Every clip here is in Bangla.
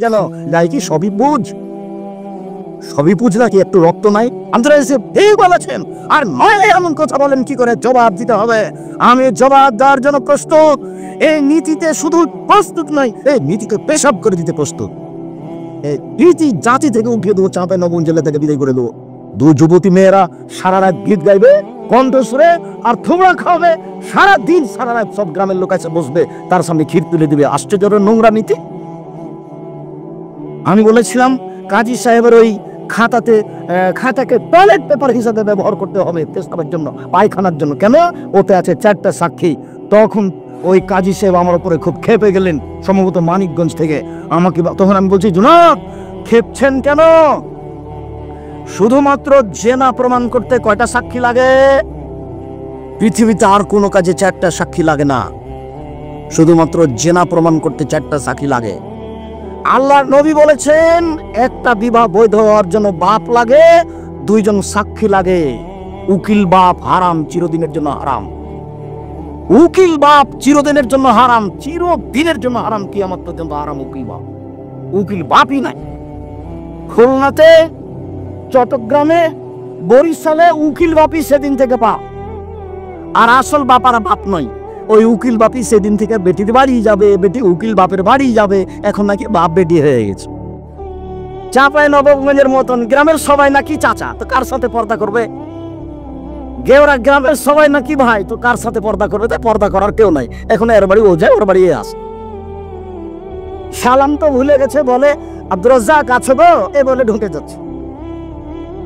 যেন যাই কি সবই বুঝ, সবই বুঝ নাকি একটু রক্ত নাই? আপনারা এসে ঠিক বলেছেন, আর নয় এমন কথা বলেন কি করে জবাব দিতে হবে। আমি জবাব দেওয়ার জন্য প্রস্তুত। এই নীতিতে শুধু প্রস্তুত নয়, এই নীতিকে পেশাব করে দিতে প্রস্তুত। এই নীতি জাতি থেকে উঠিয়ে দেবো, চাঁপাই নবম জেলা থেকে বিদায় করে দেবো। দু যুবতী মেয়েরা সারা রাত গীত গাইবে কণ্ঠস্বরে, আর থোবড়া খাওয়াবে সারা দিন, সারা রাত সব গ্রামের লোক এসে বসবে, তার সামনে ক্ষীর তুলে দিবে। আশ্চর্য নোংরা নীতি। আমি বলেছিলাম কাজী সাহেবের ওই খাতাকে টয়লেট পেপার হিসাবে ব্যবহার করতে হবে পেশাবের জন্য, পায়খানার জন্য। কেন? ওতে আছে 4টা সাক্ষী। তখন ওই কাজী সাহেব আমার উপরে খুব ক্ষেপে গেলেন, সম্ভবত মানিকগঞ্জ থেকে। আমাকে তখন আমি বলছি, জনাব ক্ষেপছেন কেন? শুধুমাত্র জেনা প্রমাণ করতে কয়টা সাক্ষী লাগে? পৃথিবীতে আর কোনো কাজে 4টা সাক্ষী লাগে না, শুধুমাত্র জেনা প্রমাণ করতে 4টা সাক্ষী লাগে। আল্লাহর নবী বলেছেন একটা বিবাহ বৈধ হওয়ার জন্য বাপ লাগে, 2 জন সাক্ষী লাগে। উকিল বাপ হারাম, চিরদিনের জন্য হারাম। উকিল বাপ চিরদিনের জন্য হারাম, চিরদিনের জন্য হারাম, কিয়ামত পর্যন্ত হারাম উকিল বাপ। উকিল বাপই নাই। খুলনাতে, চট্টগ্রামে, বরিশালে উকিল বাপই সেদিন থেকে বাপ, আর আসল বাপারা বাপ নয়। ওই উকিল বাপি সেদিন থেকে বেটির বাড়ি যাবে, বেটি উকিল বাপের বাড়ি যাবে। এখন নাকি বাপ বেটি হয়ে গেছে। চাঁপাই নবাবগঞ্জের মতন গ্রামের সবাই নাকি চাচা, তো কার সাথে পর্দা করবে? গেওরা গ্রামের সবাই নাকি ভাই, তো কার সাথে পর্দা করবে? তাই পর্দা করার কেউ নাই। এখন এর বাড়ি ও যায়, ওর বাড়ি এ আসে। সালাম তো ভুলে গেছে, বলে আব্দুর রাজ্জাক আছো গো, এ বলে ঢুকে যাচ্ছে।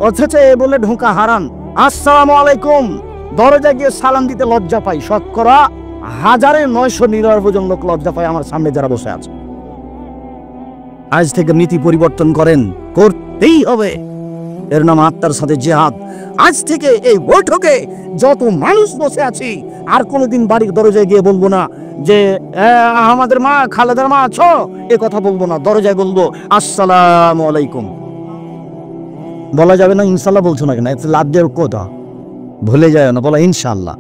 অথচ এ বলে ঢোকা হারাম। আসসালামু আলাইকুম, দরজায় গিয়ে সালাম দিতে লজ্জা পাই। শতকরা 1999 জন লোক লজ্জা পায় আমার সামনে যারা বসে আছে। আজ থেকে নীতি পরিবর্তন করেন, করতেই হবে। এর নাম আত্মার সাথে জিহাদ। আজ থেকে এই বৈঠকে যত মানুষ বসে আছি, আর কোনোদিন বাড়ির দরজায় গিয়ে বলবো না যে আমাদের মা খালেদার মা আছো, এ কথা বলবো না। দরজায় বলবো আসসালামু আলাইকুম। বলা যাবে না ইনশাল্লাহ বলছো না কেন? লাভ দেওয়ার কথা ভুলে যায় না, বলা ইনশাল্লাহ,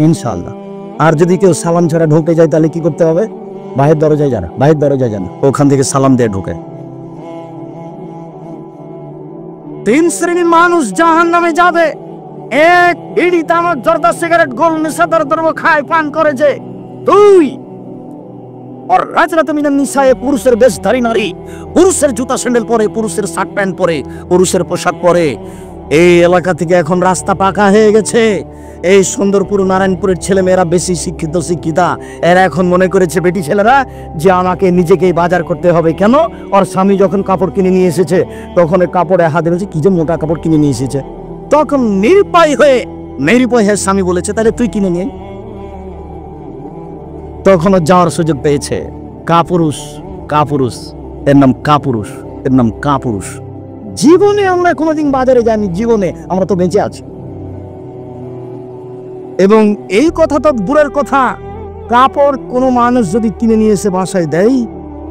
ইনশাল্লাহ। আর যদি কেউ সালাম ছাড়া ঢুকে যায় তাহলে কি করতে হবে? বাহির দরজায় যান, বাহির দরজায় যান, ওখান থেকে সালাম দিয়ে ঢুকে। 3 শ্রেণীর মানুষ জাহান্নামে যাবে। 1, বিড়ি, তামাক, জর্দা, সিগারেট, গোল নেশাদার দ্রব্য খায়, পান করে যে। 2, আর রাজরাত মিনান নিসায়ে, পুরুষের বেশধারী নারী, পুরুষের জুতা স্যান্ডেল পরে, পুরুষের শার্ট প্যান্ট পরে, পুরুষের পোশাক পরে। এই এলাকা থেকে এখন রাস্তা পাকা হয়ে গেছে। এই সুন্দরপুর, নারায়ণপুরের ছেলে মেয়েরা বেশি শিক্ষিত, শিক্ষিতা। এরা এখন মনে করেছে বেটি ছেলেরা যে আমাকে নিজেকেই বাজার করতে হবে। কেন? ওর স্বামী যখন কাপড় কিনে নিয়ে এসেছে, তখন কাপড়ে হাত দিয়েছে, কি যে মোটা কাপড় কিনে নিয়ে এসেছে। তখন নিরুপায় হয়ে স্বামী বলেছে তাহলে তুই কিনে নিয়ে। তখনও যাওয়ার সুযোগ পেয়েছে। কাপুরুষ, কাপুরুষ, এর নাম কাপুরুষ, এর নাম কাপুরুষ। জীবনে আমরা কোনোদিন বাজারে যাইনি, জীবনে আমরা তো বেঁচে আছি। এবং এই কথা তো দূরের কথা, কাপড় কোনো মানুষ যদি কিনে নিয়ে এসে বাসায় দেয়,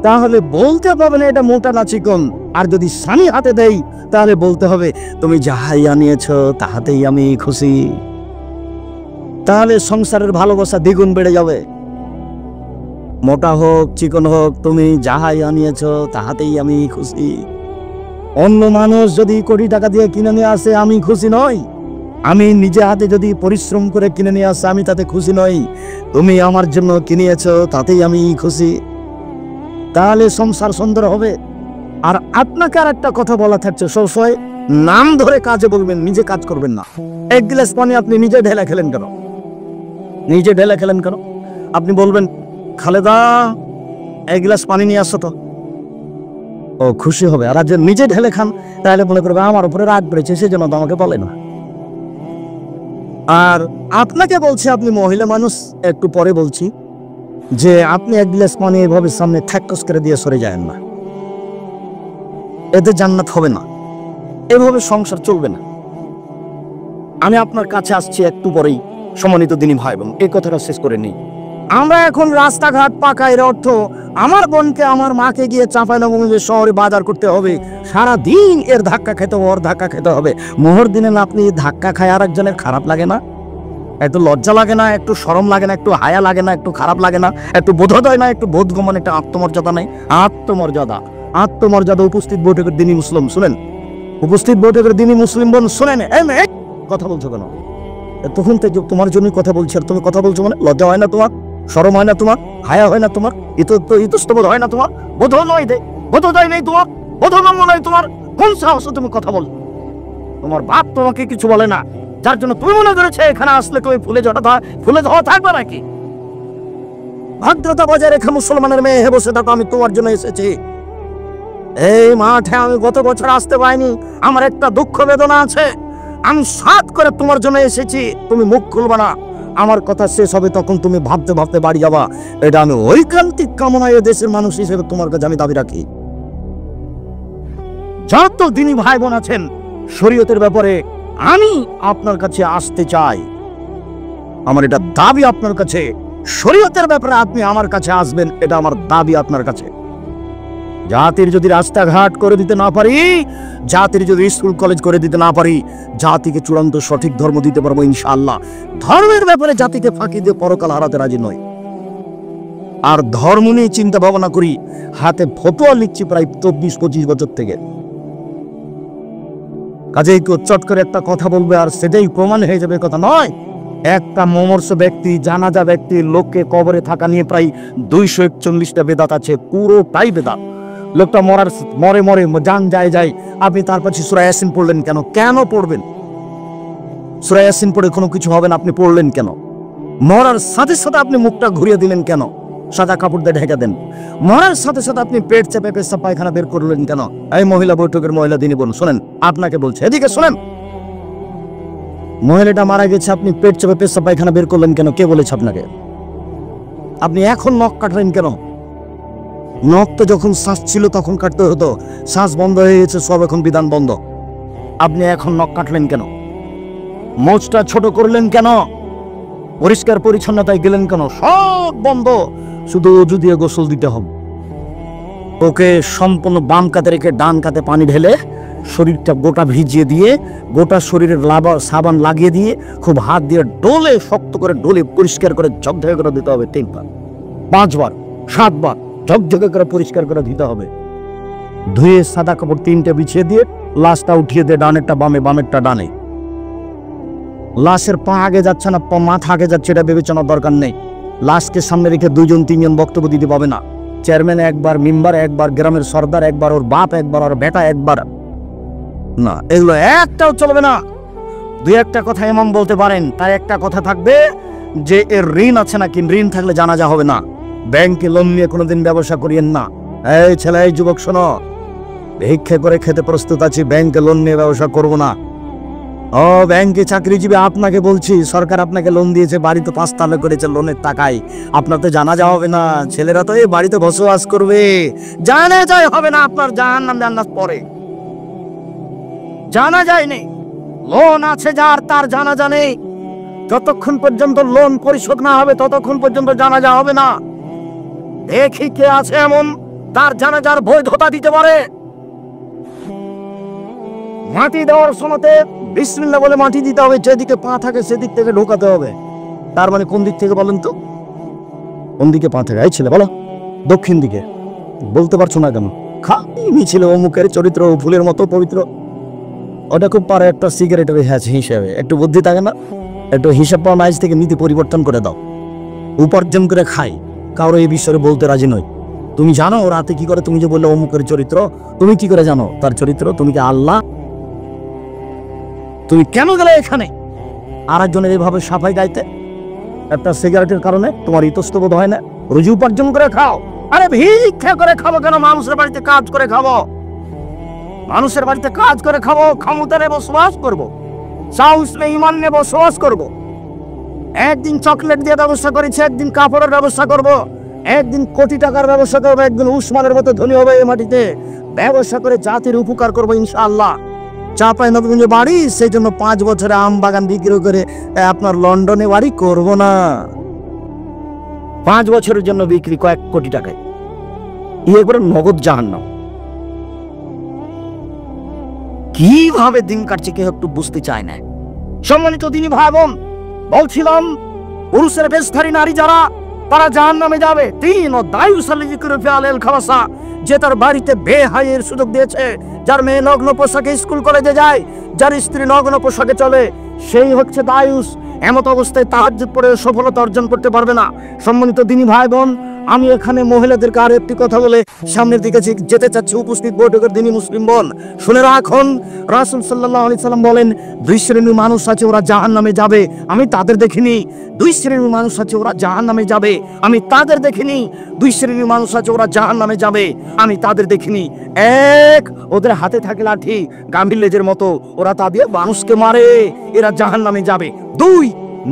তাহলে বলতে পারবে না এটা মোটা না চিকন। আর যদি স্বামী হাতে দেয়, তাহলে বলতে হবে তুমি যাহাই আনিয়েছ তাহাতেই আমি খুশি। তাহলে সংসারের ভালোবাসা দ্বিগুণ বেড়ে যাবে। মোটা হোক চিকন হোক, তুমি যাহাই আনিয়েছ তাহাতেই আমি খুশি। অন্য মানুষ যদি কোটি টাকা দিয়ে কিনে নিয়ে আসে, আমি খুশি নই। আমি নিজে হাতে যদি পরিশ্রম করে কিনে নিয়ে আসে, আমি তাতে খুশি নই। তুমি আমার জন্য কিনিয়েছ, তাতেই আমি খুশি। তাহলে সংসার সুন্দর হবে। আর আপনাকে আর একটা কথা বলা থাকছে, সবসময় নাম ধরে কাজে বলবেন, নিজে কাজ করবেন না। 1 গ্লাস পানি আপনি নিজে ঢেলে খেলেন কেন? নিজে ঢেলে খেলেন কেন? আপনি বলবেন খালেদা 1 গ্লাস পানি নিয়ে আসো তো, ও খুশি হবে। আর যে নিজে ঢেলে খান, তাহলে মনে করবে আমার উপরে রাগ বেড়েছে, সেজন্য তো আমাকে বলে না। আর আপনাকে বলছি, আপনি মহিলা মানুষ, একটু পরে বলছি যে আপনি 1 গ্লাস পানি এভাবে সামনে ঠ্যাকস করে দিয়ে সরে যায়েন না। এতে জান্নাত হবে না, এভাবে সংসার চলবে না। আমি আপনার কাছে আসছি একটু পরেই, সম্মানিত দিনী ভাই বোন, এই কথাটা শেষ করে নিই। আমরা এখন রাস্তাঘাট পাকা, এর অর্থ আমার বোনকে, আমার মাকে গিয়ে চাঁপাইনবাবগঞ্জ শহরে বাজার করতে হবে। সারা দিন এর ধাক্কা খেতে হবে, ওর ধাক্কা খেতে হবে। মোহর দিনে না আপনি ধাক্কা খায় আর একজনের খারাপ লাগে না? একটু লজ্জা লাগে না? একটু শরম লাগে না? একটু হায়া লাগে না? একটু খারাপ লাগে না? একটু বোধোদয় না? একটু বোধগমন, একটা আত্মমর্যাদা নেই? আত্মমর্যাদা আত্মমর্যাদা উপস্থিত বৈঠকের দিনই মুসলিম শুনেন, উপস্থিত বৈঠকের দিনই মুসলিম বোন শুনেন। কথা বলছো কেন? তখন থেকে তোমার জন্যই কথা বলছি, আর তুমি কথা বলছো মানে লজ্জা হয় না তোমার? শরম হয় না তোমার? হায়া হয় না তোমার? ইতস্তবোধ হয় না তোমার? বোধ নয় দে, বোধ দেয় নেই তোমার, বোধ নয় তোমার? কোন সাহসে তুমি কথা বল? তোমার বাপ তোমাকে কিছু বলে না, যার জন্য তুমি মনে করেছে এখানে আসলে তুমি ফুলে ধোয়া থাকবে নাকি? ভদ্রতা বজায় রেখে মুসলমানের মেয়ে হে বসে থাকো, আমি তোমার জন্য এসেছি। এই মাঠে আমি গত বছর আসতে পারিনি, আমার একটা দুঃখ বেদনা আছে, আমি সাত করে তোমার জন্য এসেছি। তুমি মুখ খুলবা না, আমার কথা শেষ হবে তখন তুমি ভাবতে ভাবতে বাড়ি যাবা। এটা আমি ঐকান্তিক কামনায় দেশের মানুষ হিসেবে তোমার কাছে আমি দাবি রাখি। যত দিনই ভাই বোন আছেন, শরীয়তের ব্যাপারে আমি আপনার কাছে আসতে চাই, আমার এটা দাবি আপনার কাছে। শরীয়তের ব্যাপারে আপনি আমার কাছে আসবেন, এটা আমার দাবি আপনার কাছে। জাতির যদি রাস্তাঘাট করে দিতে না পারি, জাতির যদি স্কুল কলেজ করে দিতে না পারি, জাতিকে চূড়ান্ত সঠিক ধর্ম দিতে পারবো ইনশাআল্লাহ। ধর্মের ব্যাপারে জাতিকে ফাঁকি দিয়ে পরকাল হারাতে রাজি নয়। আর ধর্ম নিয়ে চিন্তা ভাবনা করি, হাতে ফতোয়া লিখছি প্রায় 24-25 বছর থেকে। কাজেই কেউ চট করে একটা কথা বলবে আর সেটাই প্রমাণ হয়ে যাবে কথা নয়। একটা মমর্ষ ব্যক্তি, জানাজা ব্যক্তি, লোককে কবরে থাকা নিয়ে প্রায় 241টা বেদাত আছে, পুরোটাই বেদাত। লোকটা মরে জান যায়, আপনি তার পাশে সূরা ইয়াসিন পড়লেন কেন? কেন পড়বেন? সূরা ইয়াসিন পড়ে কোনো কিছু হবে না, আপনি পড়লেন কেন? মরার সাথে সাথে আপনি মুখটা ঘুরিয়ে দিলেন কেন? সাদা কাপড় দিয়ে ঢেকে দেন। মরার সাথে সাথে আপনি পেট চেপে পেশাব পায়খানা বের করলেন কেন? এই মহিলা বৈঠকের মহিলা দিনী বোন শোনেন, আপনাকে বলছে, এদিকে শোনেন। মহিলাটা মারা গেছে, আপনি পেট চেপে পেশাব পায়খানা বের করলেন কেন? কে বলেছে আপনাকে? আপনি এখন নখ কাটলেন কেন? নখ তো যখন শ্বাস ছিল তখন কাটতে হতো, শ্বাস বন্ধ হয়ে গেছে, সব এখন বিধান বন্ধ। আপনি এখন নখ কাটলেন কেন? মোচটা ছোট করলেন কেন? পরিষ্কার পরিচ্ছন্নতায় গেলেন কেন? সব বন্ধ, শুধু ওযু দিয়ে গোসল দিতে হবে। ওকে সম্পূর্ণ বাম কাতে রেখে ডান কাতে পানি ঢেলে শরীরটা গোটা ভিজিয়ে দিয়ে, গোটা শরীরের সাবান লাগিয়ে দিয়ে খুব হাত দিয়ে ডোলে, শক্ত করে ডোলে পরিষ্কার করে ঝকঝকে করে দিতে হবে। 3 বার, 5 বার, 7 বার ঝকঝকে করে পরিষ্কার করে দিতে হবে। ধুয়ে সাদা কাপড় 3টে বিছিয়ে দিয়ে লাশটা উঠিয়ে দিয়ে, ডানেরটা বামে, বামেরটা ডানে। লাশের পা আগে যাচ্ছে না, মাথা আগে যাচ্ছে, এটা বিবেচনার দরকার নেই। লাশকে সামনে রেখে 2-3 বক্তব্য দিতে পাবে না। চেয়ারম্যান একবার, মেম্বার একবার, গ্রামের সর্দার একবার, ওর বাপ একবার, ওর বেটা একবার, না, এগুলো একটাও চলবে না। 2-1টা কথা ইমাম বলতে পারেন, তার একটা কথা থাকবে যে এর ঋণ আছে নাকি, ঋণ থাকলে জানাজা হবে না। ব্যাংকে লোন নিয়ে কোনোদিন ব্যবসা করিয়েন না। এই ছেলে, এই যুবক শোনো, ভিক্ষা করে খেতে প্রস্তুত আছি, ব্যাংকে লোন নিয়ে ব্যবসা করব না। ও ব্যাংকে চাকরিজীবী, আপনাকে বলছি, সরকার আপনাকে লোন দিয়েছে, বাড়ি তো 5 তালা করেছে লোনের টাকায়, আপনার তো জানাজা হবে না। ছেলেরা তো এই বাড়িতে বসবাস করবে, জানাজাই হবে না আপনার, জাহান্নাম জান্নাত পরে। জানাজাই নেই, লোন আছে যার, তার জানাজা নেই। যতক্ষণ পর্যন্ত লোন পরিশোধ না হবে ততক্ষণ পর্যন্ত জানাজা হবে না। দেখি কে আছে এমন তার জানাজার বৈধতা দিতে পারে। মাটি দেওয়ার সময়তে বিসমিল্লাহ বলে মাটি দিতে হবে, যেদিকে পা থাকে সেদিক থেকে ঢোকাতে হবে। তার মানে কোন দিক থেকে বলেন তো? কোন দিকে পা থাকে? এই ছেলে বলো, দক্ষিণ দিকে। বলতে পারছো না কেন? খালি মিছিল অমুকের চরিত্র ফুলের মতো পবিত্র। ওটা খুব পারে একটা সিগারেটের হিসাবে, একটু বুদ্ধি থাকে না? একটু হিসাব পাওয়া আজ থেকে নীতি পরিবর্তন করে দাও। উপার্জন করে খাই, কারো এই বিষয়ে বলতে রাজি নয়। তুমি জানো ও রাতে কি করে? তুমি যে বললে অমুকের চরিত্র, তুমি কি করে জানো তার চরিত্র? তুমি কি আল্লাহ? তুমি কেন গেলে এখানে আরেকজনের এইভাবে সাফাই গাইতে? একটা সিগারেটের কারণে তোমার ইতস্তবোধ হয় না? রুজি উপার্জন করে খাও। আরে ভিক্ষা করে খাবো কেন? মানুষের বাড়িতে কাজ করে খাবো, মানুষের বাড়িতে কাজ করে খাবো, ক্ষমতায় বসবাস করবো, সাহস ইমান নিয়ে বসবাস করবো। একদিন চকলেট দিয়ে ব্যবস্থা করেছি, একদিন কাপড়ের ব্যবস্থা করব, একদিন কোটি টাকার ব্যবস্থা করবো, একদিন উসমানের মতো ধনী হবে এই মাটিতে। ব্যবসা করে জাতির উপকার করবো ইনশাআল্লাহ। চাঁপাইনবাবগঞ্জে বাড়ি, সেই জন্য 5 বছরে আম বাগান বিক্রি করে আপনার লন্ডনে বাড়ি করব না। 5 বছরের জন্য বিক্রি কয়েক কোটি টাকায়, এবারে নগদ জাহান্নাম। কিভাবে দিন কাটছে কেউ একটু বুঝতে চায় না। সম্মানিত দিনী ভাই বোন, বলছিলাম পুরুষের বেশধারী নারী যারা তারা জাহান্নামে যাবে। 3 ও দায়ুসালি যিকরু ফি আলাল খাওয়াসা, যে তার বাড়িতে বেহাইয়ের সুযোগ দিয়েছে, যার মেয়ে নগ্ন পোশাকে স্কুল কলেজে যায়, যার স্ত্রী নগ্ন পোশাকে চলে, সেই হচ্ছে দায়ুস। এমত অবস্থায় তাহাজ্জুদ পড়ে সফলতা অর্জন করতে পারবে না। সম্মানিত দিনী ভাই বোন, আমি এখানে মহিলাদেরকে আর একটি কথা বলে সামনের দিকে যেতে চাচ্ছি। উপস্থিত বৈঠকের দিনী মুসলিম বোন, শুনে রাখুন, রাসূল সাল্লাল্লাহু আলাইহি সাল্লাম বলেন, 2 শ্রেণীর মানুষ আছে, ওরা জাহান্নামে যাবে, আমি তাদের দেখিনি। 2 শ্রেণীর মানুষ আছে, ওরা জাহান্নামে যাবে, আমি তাদের দেখিনি। 2 শ্রেণীর মানুষ আছে, ওরা জাহান্নামে যাবে, আমি তাদের দেখিনি। 1, ওদের হাতে থাকে লাঠি গাম্ভীর লেজের মতো, ওরা তা দিয়ে মানুষকে মারে, এরা জাহান্নামে যাবে। 2,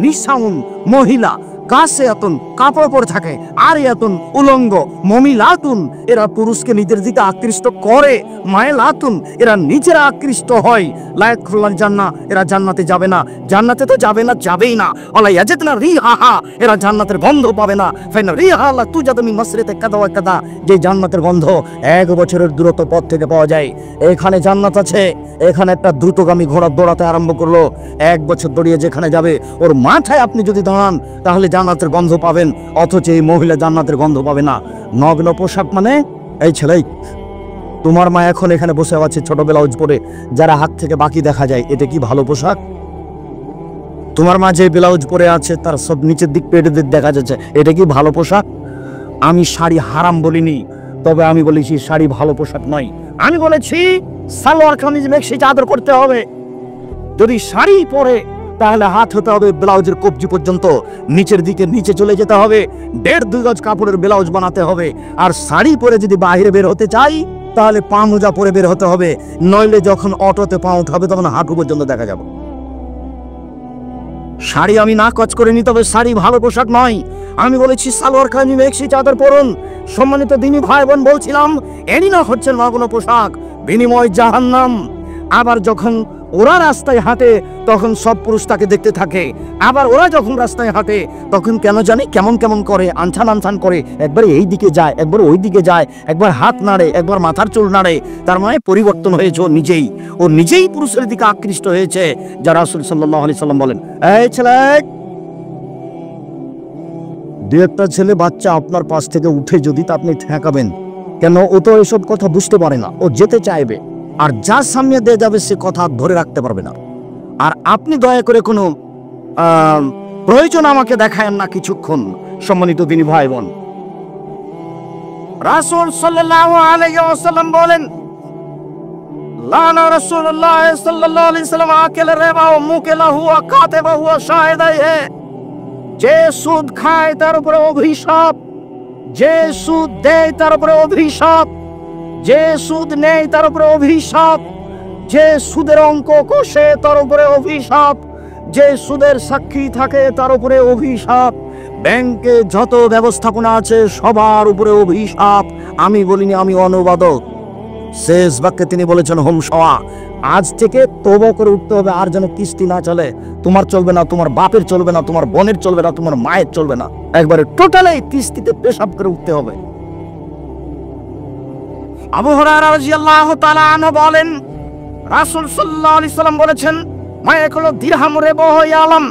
নিসাউন, মহিলা, কাসিয়াতুন, কাপড় পরে থাকে, আরিয়াতুন, উলঙ্গ, মমিলাতুন, এরা পুরুষকে নিজের দিকে আকৃষ্ট করে, মায়লাতুন, এরা নিজেরা আকৃষ্ট হয়, লা ইয়াদখুলুল জান্নাহ, এরা জান্নাতে যাবে না। জান্নাতে তো যাবে না, যাবেই না। ওয়ালা ইয়াজিদনা রিহাহা, এরা জান্নাতের গন্ধ পাবে না। ফাইনা রিহা লা তুজাদু মিন মাসরিতে কাদা ওয়া কাদা, যে জান্নাতের গন্ধ 1 বছরের দূরত্ব পথ থেকে পাওয়া যায়। এখানে জান্নাত আছে, এখানে একটা দ্রুতগামী ঘোড়া দৌড়াতে আরম্ভ করলো, 1 বছর দৌড়িয়ে যেখানে যাবে, ওর মাথায় আপনি যদি দাঁড়ান তাহলে জান্নাতের গন্ধ পাবেন, অথচ এই মহিলা জান্নাতের গন্ধ পাবে না। নগ্ন পোশাক মানে, এই ছেলে, তোমার মা এখন এখানে বসে আছে ছোট ব্লাউজ পরে, যারা হাত থেকে বাকি দেখা যায়, এটা কি ভালো পোশাক? তোমার মা যে ব্লাউজ পরে আছে তার সব নিচের দিক পেটের দিক দেখা যাচ্ছে, এটা কি ভালো পোশাক? আমি শাড়ি হারাম বলিনি, তবে আমি বলেছি শাড়ি ভালো পোশাক নয়। আমি বলেছি সালোয়ার কামিজ মেক্সি চাদর করতে হবে। যদি শাড়ি পরে তাহলে হাত হতে হবে ব্লাউজের কবজি পর্যন্ত, নিচের দিকে নিচে চলে যেতে হবে, 1.5-2 গজ কাপড়ের ব্লাউজ বানাতে হবে। আর শাড়ি পরে যদি বাইরে বের হতে চাই তাহলে পা মোজা পরে বের হতে হবে, নইলে যখন অটোতে পা উঠাবে তখন হাঁটু পর্যন্ত দেখা যাবে। শাড়ি আমি না কচ করে নি, তবে শাড়ি ভালো পোশাক নয়। আমি বলেছি সালোয়ার কামিজ মেক্সি চাদর পরুন। সম্মানিত দিনী ভাই বোন, বলছিলাম এরই না হচ্ছে নগ্ন পোশাক, বিনিময় জাহান্নাম। আবার যখন ওরা রাস্তায় হাঁটে তখন সব পুরুষ তাকে দেখতে থাকে, আবার ওরা যখন রাস্তায় হাঁটে তখন কেন জানি কেমন কেমন করে, আনছান আনছান করে, একবার এই দিকে যায়, একবার ওই দিকে যায়, একবার হাত নাড়ে, একবার মাথার চুল নাড়ে। তার মানে পরিবর্তন হয়েছে ও নিজেই পুরুষের দিকে আকৃষ্ট হয়েছে, যা রাসূল সাল্লাল্লাহু আলাইহি সাল্লাম বলেন, এই ছেলে, 2-1টা ছেলে বাচ্চা আপনার পাশ থেকে উঠে যদি তা আপনি ঠেকাবেন কেন? ও তো এসব কথা বুঝতে পারে না, ও যেতে চাইবে, আর যার সামনে দিয়ে যাবে সে কথা ধরে রাখতে পারবে না। আর আপনি দয়া করে কোনো প্রয়োজন আমাকে দেখায়েন না কিছুক্ষণ। সম্মানিত দিনী ভাই বোন, রাসূল সাল্লাল্লাহু আলাইহি ওয়াসাল্লাম বলেন, লানা রাসূলুল্লাহ সাল্লাল্লাহু আলাইহি ওয়াসাল্লাম আকেল রিবা ওয়া মুকিলাহু ওয়া কাতিবাহু ওয়া শাহিদাইহি, যে সুদ খায় তার উপরে অভিশাপ, যে সুদ দেয় তার উপরে অভিশাপ, যে সুদ নেয় তার উপরে অভিশাপ, যে সুদের অঙ্ক কষে তার উপরে অভিশাপ, যে সুদের সাক্ষী থাকে তার উপরে অভিশাপ, ব্যাংকে যত ব্যবস্থাপনা আছে সবার উপরে অভিশাপ। আমি বলিনি, আমি অনুবাদক। শেষ বাক্যে তিনি বলেছেন, হোম সওয়া, আজ থেকে তওবা করে উঠতে হবে, আর যেন কিস্তি না চলে। তোমার চলবে না, তোমার বাপের চলবে না, তোমার বোনের চলবে না, তোমার মায়ের চলবে না, একবারে টোটালি কিস্তিতে পেশাব করে উঠতে হবে। আবু হুরায়রা রাদিয়াল্লাহু তাআলা আনহু বলেন, রাসূল সাল্লাল্লাহু আলাইহি সাল্লাম বলেছেন, মা ইয়াকুলু দিরহাম রিবাহু ইয়ালাম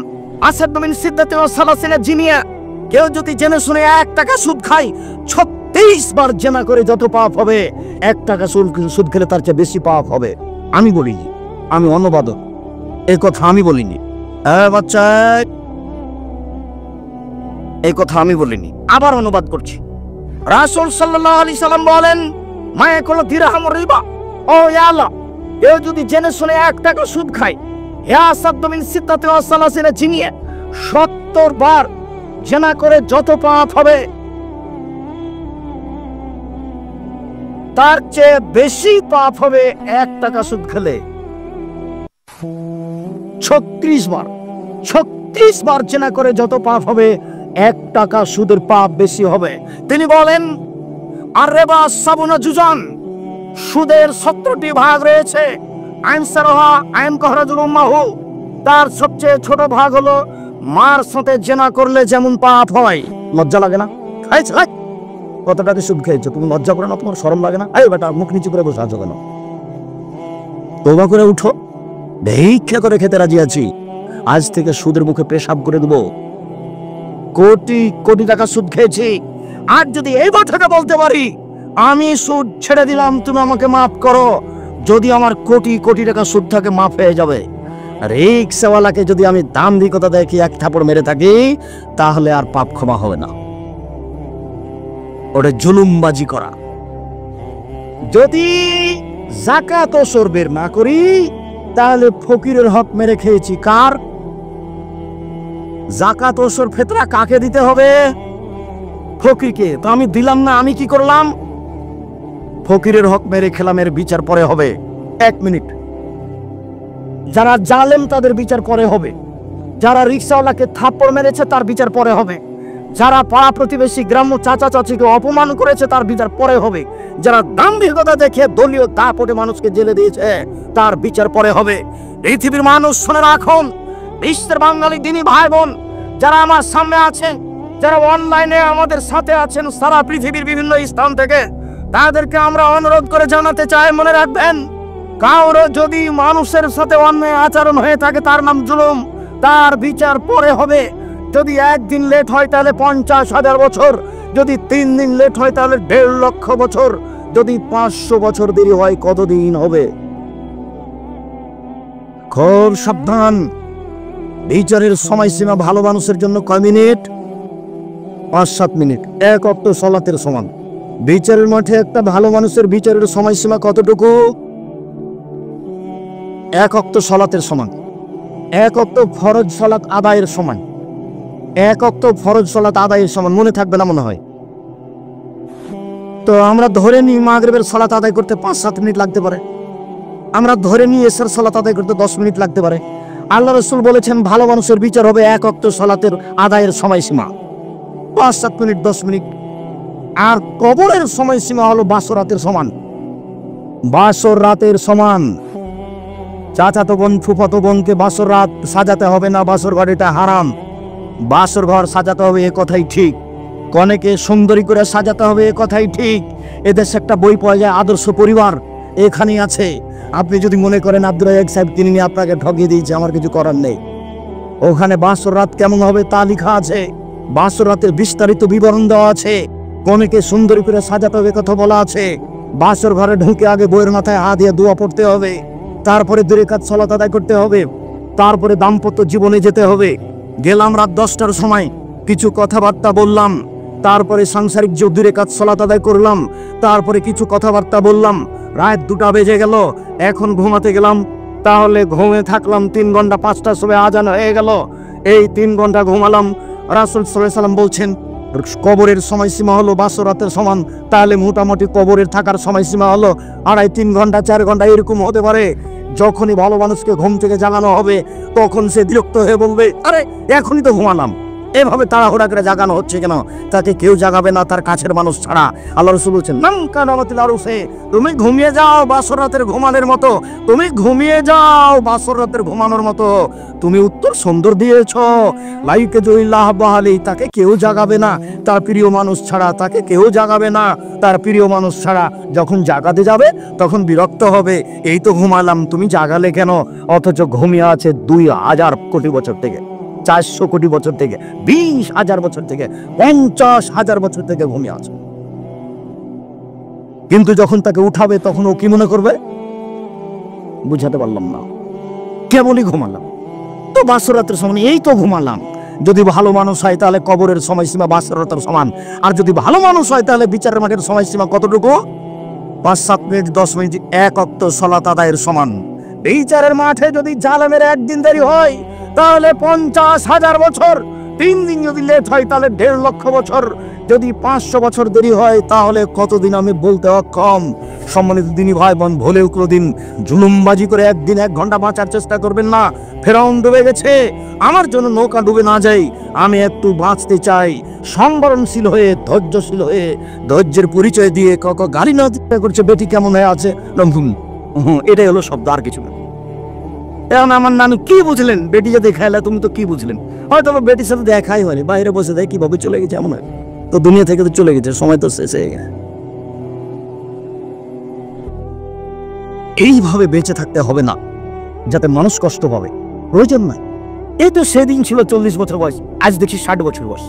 আসাদু মিন সিদ্দাতি ওয়া সালাসিনা জিনিয়া, কেউ যদি জেনে শুনে 1 টাকা সুদ খায়, 36 বার জেনা করে যত পাপ হবে, 1 টাকা সুদ খেলে তার চেয়ে বেশি পাপ হবে। আমি বলিনি, আমি অনুবাদক, এই কথা আমি বলিনি। বাচ্চা, এই কথা আমি বলিনি, আবার অনুবাদ করছি। রাসূল সাল্লাল্লাহু আলাইহি সাল্লাম বলেন, মা ইয়াকুলু দিরহাম রিবা ও ইয়ালা, কেউ যদি জেনে শুনে 1 টাকা সুদ খায়, ইয়া আসাদু মিন সিদ্দাতি ওয়া সালাসিনা জিনিয়া, 70 বার জেনা করে যত পাপ হবে তার চেয়ে বেশি পাপ হবে 1 টাকা সুদ খেলে। 36 বার জেনা করে যত পাপ হবে, 1 টাকা সুদের পাপ বেশি হবে। তিনি বলেন, আর রিবা সাবুনা জুজান, সুদের 70টি ভাগ রয়েছে। আইনসারহা আইন কহরাজুল উম্মাহু, তার সবচেয়ে ছোট ভাগ হলো মার সাথে জেনা করলে যেমন পাপ হয়। লজ্জা লাগে না? খাইছে কত টাকা সুদ খেয়েছো, তুমি লজ্জা করে না? তোমার শরম লাগে না? এই বেটা, মুখ নিচু করে বসে আছো কেন? তওবা করে উঠো, ভিক্ষা করে খেতে রাজি আছি, আজ থেকে সুদের মুখে পেশাব করে দেবো। কোটি কোটি টাকা সুদ খেয়েছি। আর যদি এই কথাটা বলতে পারি আমি সুদ ছেড়ে দিলাম, তুমি আমাকে মাফ করো, যদি আমার কোটি কোটি টাকা সুদ থাকে মাফ হয়ে যাবে। রিক্সাওয়ালাকে যদি আমি দাম্ভিকতা দেখি এক থাপড় মেরে থাকি, তাহলে আর পাপ ক্ষমা হবে না। ওটা জুলুমবাজি করা। যদি যাকাত ওসর বের না করি, তাহলে ফকিরের হক মেরে খেয়েছি। কার? যাকাত ওসর ফিতরা কাকে দিতে হবে? ফকিরকে। তো আমি দিলাম না, আমি কি করলাম? ফকিরের হক মেরে খেলাম, এর বিচার পরে হবে। 1 মিনিট। যারা জালেম তাদের বিচার পরে হবে, যারা রিক্সাওয়ালাকে থাপ্পড় মেরেছে তার বিচার পরে হবে, যারা পাড়া প্রতিবেশী গ্রাম্য চাচা চাচিকে অপমান করেছে তার বিচার পরে হবে, যারা দাম্ভিকতা দেখে দলীয় দাপটে মানুষকে জেলে দিয়েছে তার বিচার পরে হবে। পৃথিবীর মানুষ শুনে রাখুন, বিশ্বের বাঙালি দিনী ভাই বোন যারা আমার সামনে আছেন, যারা অনলাইনে আমাদের সাথে আছেন সারা পৃথিবীর বিভিন্ন স্থান থেকে, তাদেরকে আমরা অনুরোধ করে জানাতে চাই, মনে রাখবেন, কারো যদি মানুষের সাথে অন্যায় আচরণ হয়ে থাকে তার নাম জুলুম, তার বিচার পরে হবে। যদি 1 দিন লেট হয় তাহলে 50,000 বছর, যদি 3 দিন লেট হয় তাহলে 1.5 লক্ষ বছর, যদি 500 বছর দেরি হয় কতদিন হবে? খুব সাবধান। বিচারের সময়সীমা ভালো মানুষের জন্য কয় মিনিট? 5-7 মিনিট, 1 ওয়াক্ত সালাতের সমান। বিচারের মাঠে একটা ভালো মানুষের বিচারের সময়সীমা কতটুকু? 1 ওয়াক্ত সালাতের সমান। 1 ওয়াক্ত ফরজ সালাত আদায়ের সমান। 1 ওয়াক্ত ফরজ সালাত আদায়ের সমান। মনে থাকবে না মনে হয়? তো আমরা ধরে নিই মাগরিবের সালাত আদায় করতে 5-7 মিনিট লাগতে পারে, আমরা ধরে নিই এশার সালাত আদায় করতে 10 মিনিট লাগতে পারে। আল্লাহ রাসূল বলেছেন ভালো মানুষের বিচার হবে 1 ওয়াক্ত সালাতের আদায়ের সময়সীমা 5-7 মিনিট, 10 মিনিট। আর কবরের সময়সীমা হলো বাসর রাতের সমান। বাসর রাতের সমান। চাচাতো বোন ফুফাতো বোনকে বাসর রাত সাজাতে হবে না, বাসর ঘরটা হারাম। বাসর ঘর সাজাতে হবে, এ কথাই ঠিক। কনেকে সুন্দরী করে সাজাতে হবে, এ কথাই ঠিক। এদেশে একটা বই পাওয়া যায় আদর্শ পরিবার, এখানেই আছে। আপনি যদি মনে করেন আব্দুর রাজ্জাক সাহেব তিনি আপনাকে ঠকিয়ে দিয়েছে, আমার কিছু করার নেই। ওখানে বাসর রাত কেমন হবে তা লেখা আছে, বাসর রাতের বিস্তারিত বিবরণ দেওয়া আছে। কনেকে সুন্দরী করে সাজাতে হবে কথা বলা আছে। বাসর ঘরে ঢুকে আগে বইয়ের মাথায় হাত দিয়ে দোয়া পড়তে হবে, তারপরে 2 রাকাত সালাত আদায় করতে হবে, তারপরে দাম্পত্য জীবনে যেতে হবে। গেলাম রাত 10টার সময়, কিছু কথাবার্তা বললাম, তারপরে সাংসারিক 2 রাকাত সালাত আদায় করলাম, তারপরে কিছু কথাবার্তা বললাম, রাত 2টা বেজে গেল, এখন ঘুমাতে গেলাম। তাহলে ঘুমে থাকলাম 3 ঘন্টা, 5টার সময় আজান হয়ে গেল, এই 3 ঘন্টা ঘুমালাম। রাসূল সাল্লাল্লাহু আলাইহি সাল্লাম বলছেন কবরের সময়সীমা হলো বাসর রাতের সমান। তাহলে মোটামুটি কবরের থাকার সময়সীমা হলো 2.5-3 ঘন্টা, 4 ঘন্টা এরকম হতে পারে। যখনই ভালো মানুষকে ঘুম থেকে জাগানো হবে তখন সে বিরক্ত হয়ে বলবে, আরে এখনই তো ঘুমালাম, এভাবে তাড়াহুড়া করে জাগানো হচ্ছে কেন? তাকে কেউ জাগাবে না তার কাছের মানুষ ছাড়া। আল্লাহ রাসূল বলছেন নাম কানামাতিল আরুসে, তুমি ঘুমিয়ে যাও বাসর রাতের ঘুমানোর মতো, তুমি ঘুমিয়ে যাও বাসর রাতের ঘুমানোর মতো। তুমি উত্তর সুন্দর দিয়েছ, লাইকে জুইল্লাহ বাহালি, তাকে কেউ জাগাবে না তার প্রিয় মানুষ ছাড়া, তাকে কেউ জাগাবে না তার প্রিয় মানুষ ছাড়া। যখন জাগাতে যাবে তখন বিরক্ত হবে, এই তো ঘুমালাম তুমি জাগালে কেন? অথচ ঘুমিয়ে আছে 2,000 কোটি বছর থেকে, 400 কোটি বছর থেকে, 20,000 বছর থেকে, 50,000 বছর থেকে ঘুমিয়ে আছে। কিন্তু যখন তাকে উঠাবে তখন ও কি মনে করবে? বুঝাতে পারলাম না, কেবলই ঘুমালাম তো বাসর রাতের সমান, এই তো ঘুমালাম। যদি ভালো মানুষ হয় তাহলে কবরের সময়সীমা বাসর রাতের সমান, আর যদি ভালো মানুষ হয় তাহলে বিচারের মাঠের সময়সীমা কতটুকু? 5-7 মিনিট, 10 মিনিট, 1 ওয়াক্ত সালাত আদায়ের সমান। বিচারের মাঠে যদি জালেমের 1 দিন দেরি হয় তাহলে 50,000 বছর, 3 দিন যদি লেট হয় তাহলে 1.5 লক্ষ বছর, যদি 500 বছর দেরি হয় তাহলে কতদিন আমি বলতে অক্ষম। সম্মানিত দিনী ভাই বোন, ভুলেও কোনোদিন জুলুমবাজি করে 1 দিন 1 ঘন্টা বাঁচার চেষ্টা করবেন না। ফেরাউন ডুবে গেছে, আমার জন্য নৌকা ডুবে না যায়, আমি একটু বাঁচতে চাই। সংবরণশীল হয়ে, ধৈর্যশীল হয়ে, ধৈর্যের পরিচয় দিয়ে গালি না দিতে করছে, বেটি কেমন হয়ে আছে, এটাই হলো শব্দ, আর কিছু না। এখন আমার নানু কি বুঝলেন? বেটি যে দেখাইলা তুমি তো কি বুঝলেন? হয়তো বেটির সাথে দেখাই হয়নি, বাইরে বসে দেয় কিভাবে চলে গেছে, এমন হয় তো দুনিয়া থেকে তো চলে গেছে, সময় তো শেষ হয়ে গেছে। এইভাবে বেঁচে থাকতে হবে না যাতে মানুষ কষ্ট পাবে, প্রয়োজন নাই। এই তো সেদিন ছিল 40 বছর বয়স, আজ দেখি 60 বছর বয়স।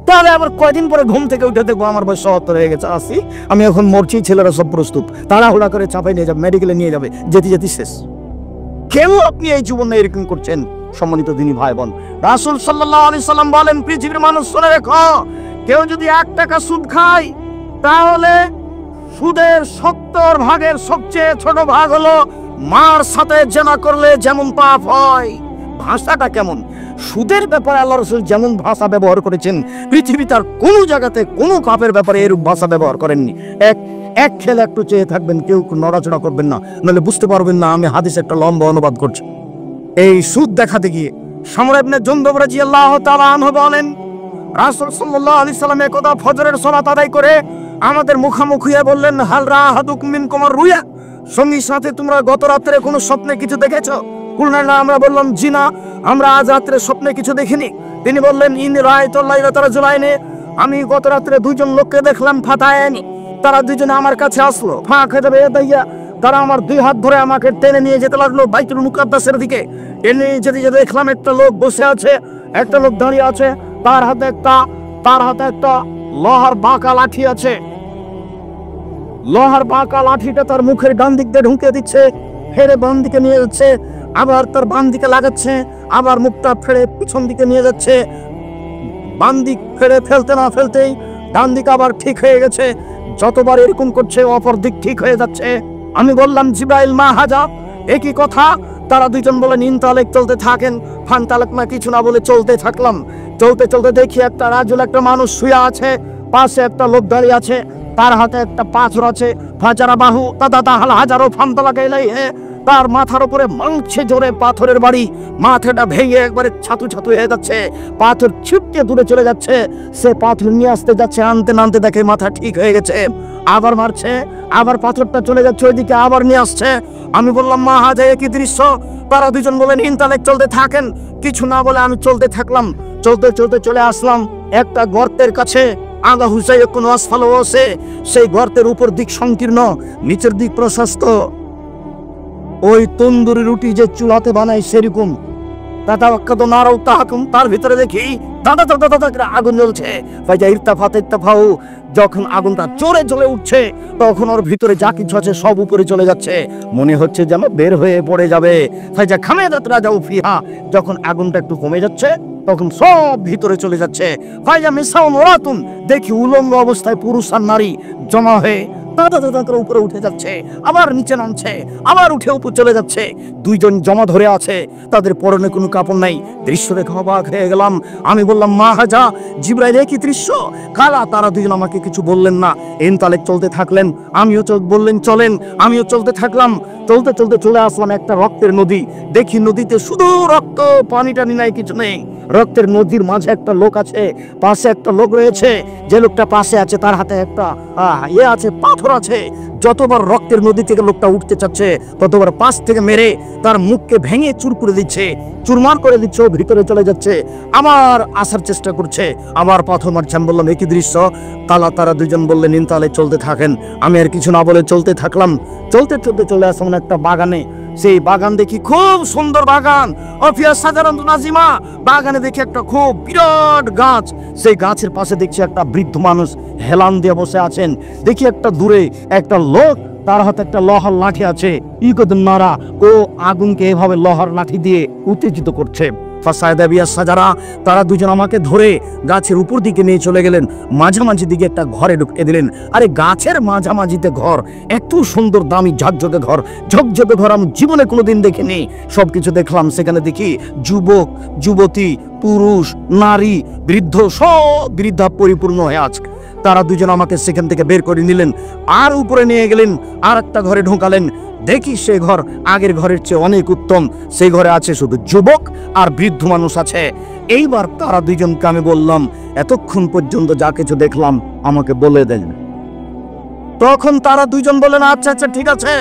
তাহলে আবার কয়দিন পরে ঘুম থেকে উঠে দেখবো আমার বয়স 77 হয়ে গেছে, আসি আমি এখন মরছি, ছেলেরা সব প্রস্তুত, তাড়াহুড়া করে চাপাই নিয়ে যাবে, মেডিকেলে নিয়ে যাবে, যেতে যেতে শেষ। কেন আপনি এই জীবনে এরকম করছেন? সম্মানিত দিনী ভাই বোন, রাসূল সাল্লাল্লাহু আলাইহি সাল্লাম বলেন, পৃথিবীর মানুষ শুনে রেখো, কেউ যদি 1 টাকা সুদ খায় তাহলে সুদের 70 ভাগের সবচেয়ে ছোট ভাগ হলো মার সাথে জেনা করলে যেমন পাপ হয়। ভাষাটা কেমন! সুদের ব্যাপারে আল্লাহ রাসূল যেমন ভাষা ব্যবহার করেছেন, পৃথিবীতে আর কোনো জায়গাতে কোনো পাপের ব্যাপারে এরূপ ভাষা ব্যবহার করেননি। এক খেলে একটু চেয়ে থাকবেন, কেউ নড়াচড়া করবেন না, নাহলে বুঝতে পারবেন না আমি হাদিস একটা লম্বা অনুবাদ করছি। এই সুদ দেখাতে গিয়ে সামরা ইবনে জুনদুব রাদিয়াল্লাহু তাআলা আনহু বলেন, রাসূল সাল্লাল্লাহু আলাইহি সাল্লাম একদা ফজরের সালাত আদায় করে আমাদের মুখামুখি হয়ে বললেন, হাল রাহাদুকুম মিনকুম আর-রুয়া, সঙ্গী সাথে তোমরা গত রাতে কোনো স্বপ্নে কিছু দেখেছো? কুলনা না, আমরা বললাম জি না, আমরা আজ রাতে স্বপ্নে কিছু দেখিনি। তিনি বললেন, ইন রাআইতুল লাইলাতা রাজুলাইনি, আমি গত রাতে 2 জন লোককে দেখলাম, ফাতায়ানি, তারা দুজনে আমার কাছে আসলো, ফাঁকা দাইয়া, তারা আমার 2 হাত ধরে আমাকে টেনে নিয়ে যেতে লাগলো বাইতুল মুকাদ্দাসের দিকে। এনে যেতে যেতে দেখলাম একটা লোক বসে আছে, একটা লোক দাঁড়িয়ে আছে, তার হাতে একটা লোহার বাঁকা লাঠি আছে। লোহার বাঁকা লাঠিটা তার মুখের ডান দিক দিয়ে ঢুকে দিচ্ছে, ফেরে বাম দিকে নিয়ে যাচ্ছে, আবার তার বাম দিকে লাগাচ্ছে, আবার মুখটা ফেরে পিছন দিকে নিয়ে যাচ্ছে। বাম দিক ফেরে ফেলতে না ফেলতেই ডান দিক আবার ঠিক হয়ে গেছে। যতবার এরকম করছে অপর দিক ঠিক হয়ে যাচ্ছে। আমি বললাম, জিব্রাইল মা হাজা, একই কথা। তারা 2 জন বলেন, ইনতালেক, চলতে থাকেন। ফানতালেক না, কিছু না বলে চলতে থাকলাম। চলতে চলতে দেখি একটা রাজুল, একটা মানুষ শুয়ে আছে, পাশে একটা লোক দাঁড়িয়ে আছে, তার হাতে একটা পাথর আছে। ফাজারা বাহু দাদা তাহাল হাজারো ফানতালাক ইলাইহি, তার মাথার উপরে মাংছে জোরে পাথরের বাড়ি, মাথাটা ভেঙে একবারে ছাতু ছাতু হয়ে যাচ্ছে, পাথর ছিটকে দূরে চলে যাচ্ছে। সে পাথর নিয়ে আসতে যাচ্ছে, আনতে নানতে দেখে মাথা ঠিক হয়ে গেছে, আবার মারছে, আবার পাথরটা চলে যাচ্ছে ওইদিকে, আবার নিয়ে আসছে। আমি বললাম, মা হাজা, কি দৃশ্য! তারা 2 জন বলেন, ইনতালেক, চলতে থাকেন। কিছু না বলে আমি চলতে থাকলাম। চলতে চলতে চলে আসলাম একটা গর্তের কাছে। আগা হুসাই কোন আসফালো আছে, সেই গর্তের উপর দিক সংকীর্ণ, নিচের দিক প্রশস্ত। ওই তন্দুরি রুটি যে চুলাতে বানায় সেরকম। তার ভিতরে দেখি দাদা দাদা দাদা আগুন জ্বলছে। যখন আগুনটা জোরে জ্বলে উঠছে, তখন ওর ভিতরে যা কিছু আছে সব উপরে চলে যাচ্ছে, মনে হচ্ছে যেন বের হয়ে পড়ে যাবে। যখন আগুনটা একটু কমে যাচ্ছে, তখন সব ভিতরে চলে যাচ্ছে। দেখি উলঙ্গ অবস্থায় পুরুষ আর নারী জমা হয়ে দাদা দাদা করে উপরে উঠে যাচ্ছে, আবার নিচে নামছে, আবার উঠে উপর চলে যাচ্ছে। 2 জন জমা ধরে আছে, তাদের পরনে কোনো কাপড় নাই। দৃশ্য দেখে অবাক হয়ে গেলাম। আমি বললাম, মা হাজা, জিব্রাইল, কি দৃশ্য! কালা। তারা 2 জন আমাকে কিছু বললেন না, ইনতালেক, চলতে থাকলেন। আমিও বললেন চলেন, আমিও চলতে থাকলাম। চলতে চলতে চলে আসলাম একটা রক্তের নদী। দেখি নদীতে শুধু রক্ত, পানি টানি নাই, কিছু নেই। রক্তের নদীর মাঝে একটা লোক আছে, পাশে একটা লোক রয়েছে। যে লোকটা পাশে আছে তার হাতে একটা আছে, পাথর আছে। যতবার রক্তের নদী থেকে লোকটা উঠতে চাচ্ছে, ততবার পাশ থেকে মেরে তার মুখকে ভেঙে চুর করে দিচ্ছে, চুরমার করে দিচ্ছে, ও ভিতরে চলে যাচ্ছে। আমার আসার চেষ্টা করছে, আমার পাথর মারছে। আমি বললাম, একই দৃশ্য! তারা 2 জন বললেন, ইনতালে, চলতে থাকেন। আমি আর কিছু না বলে চলতে থাকলাম। চলতে চলতে চলে আসলাম একটা বাগানে। সেই বাগান দেখি খুব সুন্দর বাগান, অফিয়া সাধারণ নাজিমা। বাগানে দেখি একটা খুব বিরাট গাছ। সেই গাছের পাশে দেখছি একটা বৃদ্ধ মানুষ হেলান দিয়ে বসে আছেন। দেখি একটা দূরে একটা লোক, তার হাতে একটা লোহার লাঠি আছে। নারা, ও আগুনকে এভাবে লোহার লাঠি দিয়ে উত্তেজিত করছে। তারা 2 জন আমাকে ধরে গাছের উপর দিকে নিয়ে চলে গেলেন। মাঝামাঝি দিকে একটা ঘরে ঢুকিয়ে দিলেন। আরে গাছের মাঝামাঝিতে ঘর, এত সুন্দর দামি ঝকঝকে ঘর, ঝকঝকে ঘর আমি জীবনে কোনোদিন দেখিনি। সবকিছু দেখলাম। সেখানে দেখি যুবক, যুবতী, পুরুষ, নারী, বৃদ্ধ, সব বৃদ্ধা পরিপূর্ণ হয়ে আছে। তারা 2 জন আমাকে সেখান থেকে বের করে নিলেন, আর উপরে নিয়ে গেলেন, আর একটা ঘরে ঢোকালেন। দেখি সে ঘর আগের ঘরের চেয়ে অনেক উত্তম। সেই ঘরে আছে শুধু যুবক আর বৃদ্ধ মানুষ আছে। এইবার তারা 2 জনকে আমি বললাম, এতক্ষণ পর্যন্ত যা কিছু দেখলাম আমাকে বলে দেন। তখন তারা 2 জন বললেন, আচ্ছা আচ্ছা, ঠিক আছে,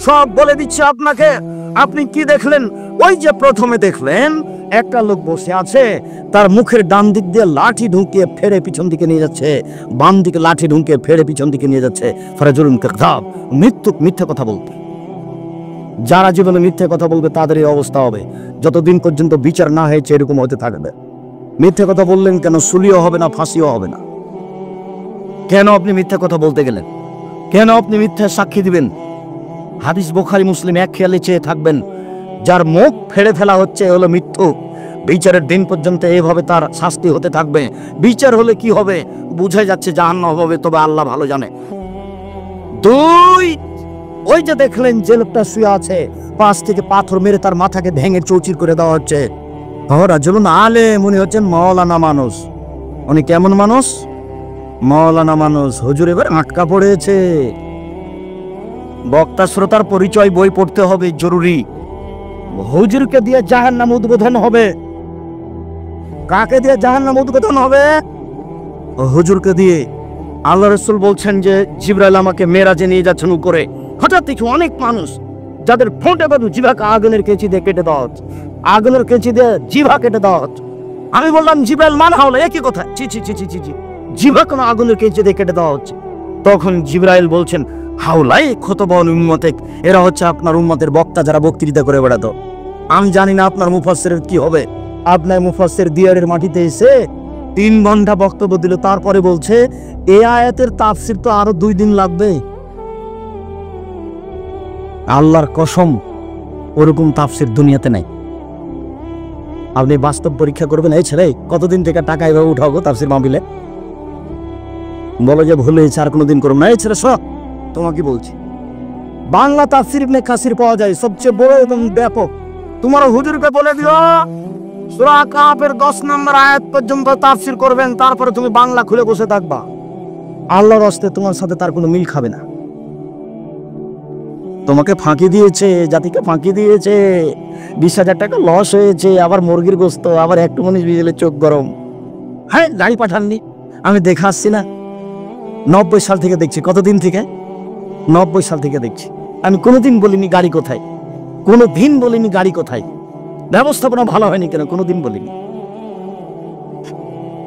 সব বলে দিচ্ছি আপনাকে। আপনি কি দেখলেন? ওই যে প্রথমে দেখলেন একটা লোক বসে আছে, তার মুখের ডান দিক দিয়ে লাঠি ঢুকিয়ে ফেরে পিছন দিকে নিয়ে যাচ্ছে, বাম দিকে লাঠি ঢুকিয়ে ফেরে পিছন দিকে নিয়ে যাচ্ছে। ফারাজুল কাযাব, মিথ্যা কথা বলতে। যারা জীবনে মিথ্যে কথা বলবে তাদের এই অবস্থা হবে। যতদিন পর্যন্ত বিচার না হয়েছে এরকম হতে থাকবে। মিথ্যে কথা বললেন কেন? সুলিও হবে না, ফাঁসিও হবে না। কেন আপনি মিথ্যে কথা বলতে গেলেন? কেন আপনি মিথ্যে সাক্ষী দিবেন? হাদিস বুখারী মুসলিম এক খেয়ালে চেয়ে থাকবেন, যার মুখ ফেড়ে ফেলা হচ্ছে হলো মৃত্যু। বিচারের দিন পর্যন্ত এভাবে তার শাস্তি হতে থাকবে। বিচার হলে কি হবে? বুঝা যাচ্ছে জাহান্নাম হবে, তবে আল্লাহ ভালো জানে। দুই, ওই যে দেখলেন যে লোকটা শুয়ে আছে, পাশ থেকে পাথর মেরে তার মাথাকে ভেঙে চৌচির করে দেওয়া হচ্ছে। রাজুলুন আলেম, উনি হচ্ছেন মাওলানা মানুষ। উনি কেমন মানুষ? মাওলানা মানুষ। হুজুর এবার আটকা পড়েছে। বক্তা শ্রোতার পরিচয় বই পড়তে হবে, জরুরি। হুজুরকে দিয়ে জাহান্নাম উদ্বোধন হবে। কাকে দিয়ে জাহান্নাম উদ্বোধন হবে? হুজুরকে দিয়ে। আল্লাহ রাসূল বলছেন যে জিবরাইল আমাকে মেরাজে নিয়ে যাচ্ছেন উপরে। হঠাৎ দেখি অনেক মানুষ যাদের ঠোঁটে বাদু জিভাকে আগুনের কেঁচি দিয়ে কেটে দেওয়া হচ্ছে, আগুনের কেঁচি দিয়ে জিভা কেটে দেওয়া হচ্ছে। আমি বললাম জিবরাইল মানা হলো, একই কথা। ছি ছি ছি ছি ছি ছি, জিভা কোনো আগুনের কেঁচি দিয়ে কেটে দেওয়া হচ্ছে। তখন জিবরাইল বলছেন, হাউলাই খুতবাউল উম্মতিক, এরা হচ্ছে আপনার উম্মতের বক্তা যারা বক্তৃতা করে বেড়াতো। আমি জানি না আপনার মুফাসসিরের কি হবে। আপনার মুফাসসির দিয়ারের মাটিতে এসে 3 ঘন্টা বক্তব্য দিল, তারপরে বলছে এই আয়াতের তাফসীর তো আরো 2 দিন লাগবে। আল্লাহর কসম, ওরকম তাফসীর দুনিয়াতে নাই। আপনি বাস্তব পরীক্ষা করবেন। এই ছেলে কতদিন থেকে টাকা এভাবে উঠাবো তাফসীর মাহফিলে? বলো যে ভুল হয়েছে, আর কোনোদিন করব না। এই ছেলে সব তোমাকে বলছি, বাংলা তাফসীর ইবনে কাসির পাওয়া যায়, সবচেয়ে বড় এবং ব্যাপক। তোমার হুজুরকে বলে দিও সূরা কাফের 10 নম্বর আয়াত পর্যন্ত তাফসীর করবেন, তারপরে তুমি বাংলা খুলে বসে থাকবা। আল্লাহর হস্তে তোমার সাথে তার কোনো মিল খাবে না। তোমাকে ফাঁকি দিয়েছে, জাতিকে ফাঁকি দিয়েছে। 20,000 টাকা লস হয়েছে, আবার মুরগির গোস্ত, আবার একটু মনিষ বিজেলে চোখ গরম। হ্যাঁ, গাড়ি পাঠাননি, আমি দেখে আসছি না। 90 সাল থেকে দেখছি। কতদিন থেকে? 90 সাল থেকে দেখছি। আমি কোনোদিন বলিনি গাড়ি কোথায়, কোনোদিন বলিনি গাড়ি কোথায়। ব্যবস্থাপনা ভালো হয়নি কেন? কোনোদিন বলিনি।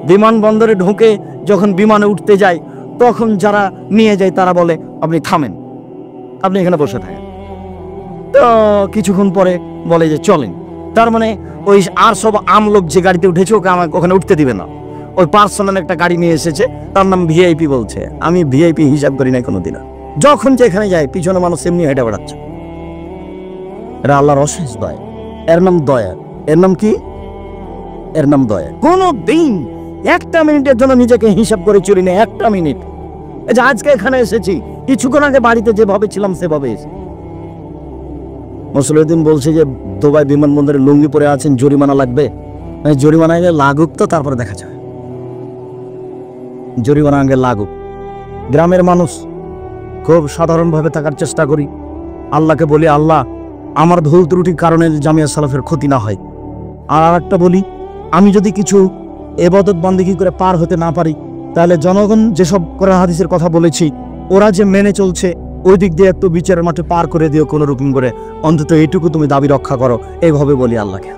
বিমানবন্দরে ঢুকে যখন বিমানে উঠতে যায়, তখন যারা নিয়ে যায় তারা বলে আপনি থামেন, আপনি এখানে বসে থাকেন। তো কিছুক্ষণ পরে বলে যে চলেন। তার মানে ওই আর সব আমলোক যে গাড়িতে উঠেছে ওকে আমাকে ওখানে উঠতে দিবে না। ওই পার্সোনাল একটা গাড়ি নিয়ে এসেছে, তার নাম ভিআইপি বলছে। আমি ভিআইপি হিসাব করি না কোনোদিনও। যখন যেখানে যায় পিছনে মানুষ এমনি হেঁটে বেড়াচ্ছে। এটা আল্লাহর অশেষ দয়া। এর নাম দয়া। এর নাম কি? এর নাম দয়া। কোনো দিন একটা মিনিটের জন্য নিজেকে হিসাব করে চলি না, একটা মিনিট। এই যে আজকে এখানে এসেছি, কিছুক্ষণ আগে বাড়িতে যেভাবে ছিলাম সেভাবে এসে। মুসলিউদ্দিন বলছে যে দুবাই বিমানবন্দরে লুঙ্গি পরে আছেন, জরিমানা লাগবে। জরিমানা আগে লাগুক, তো তারপরে দেখা যাবে। জরিমানা আগে লাগুক। গ্রামের মানুষ খুব সাধারণভাবে থাকার চেষ্টা করি। আল্লাহকে বলি, আল্লাহ আমার ভুল ত্রুটির কারণে জামিয়া সালাফের ক্ষতি না হয়। আর একটা বলি, আমি যদি কিছু ইবাদত বান্দেগী করে পার হতে না পারি, তাহলে জনগণ যেসব কোরআন হাদিসের কথা বলেছি ওরা যে মেনে চলছে, ওই দিক দিয়ে একটু বিচারের মাঠে পার করে দিও কোনো রকম করে। অন্তত এইটুকু তুমি দাবি রক্ষা করো, এইভাবে বলি আল্লাহকে।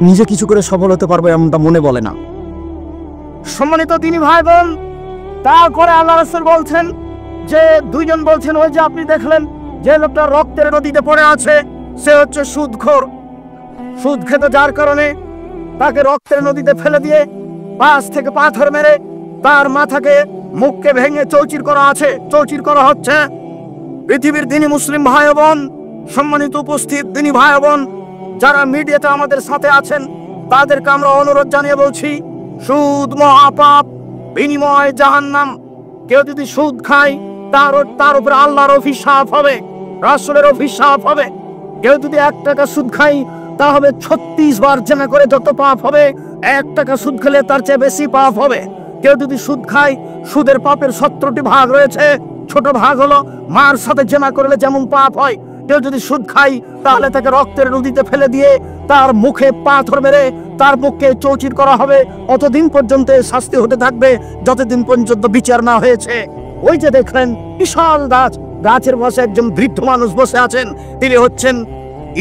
নিজে কিছু করে সফল হতে পারবো এমনটা মনে বলে না। সম্মানিত দিনী ভাই বোন, তারপরে আল্লাহ রাসূল বলছেন যে 2 জন বলছেন, ওই যে আপনি দেখলেন যে লোকটা রক্তের নদীতে পড়ে আছে, সে হচ্ছে সুদখোর। সুদ খেত, যার কারণে তাকে রক্তের নদীতে ফেলে দিয়ে পাশ থেকে পাথর মেরে তার মাথাকে, মুখকে ভেঙে চৌচির করা আছে, চৌচির করা হচ্ছে। পৃথিবীর দিনী মুসলিম ভাই বোন, সম্মানিত উপস্থিত দিনী ভাই বোন, যারা মিডিয়াতে আমাদের সাথে আছেন, তাদেরকে আমরা অনুরোধ জানিয়ে বলছি, সুদ মহাপাপ, বিনিময় জাহান্নাম। কেউ যদি সুদ খায় তার উপরে আল্লাহর অভিশাপ হবে, রাসূলের অভিশাপ হবে। কেউ যদি 1 টাকা সুদ খায় তাহলে 36 বার জেনা করে যত পাপ হবে, 1 টাকা সুদ খেলে তার চেয়ে বেশি পাপ হবে। কেউ যদি সুদ খায়, সুদের পাপের 17টি ভাগ রয়েছে। ছোট ভাগ হলো মার সাথে জেনা করলে যেমন পাপ হয়। কেউ যদি সুদ খায় তাহলে তাকে রক্তের নদীতে ফেলে দিয়ে তার মুখে পাথর মেরে তার মুখকে চৌচির করা হবে। অতদিন পর্যন্ত শাস্তি হতে থাকবে যতদিন পর্যন্ত বিচার না হয়েছে। ওই যে দেখলেন বিশাল গাছ, গাছের পাশে একজন বৃদ্ধ মানুষ বসে আছেন, তিনি হচ্ছেন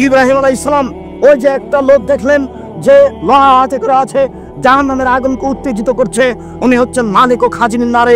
ইব্রাহিম আলাইহিস সালাম। ওই যে একটা লোক দেখলেন যে লোহা হাতে করে আছে, জাহান্নামের আগুনকে উত্তেজিত করছে, উনি হচ্ছেন মালিক ও খাজিনের নারে।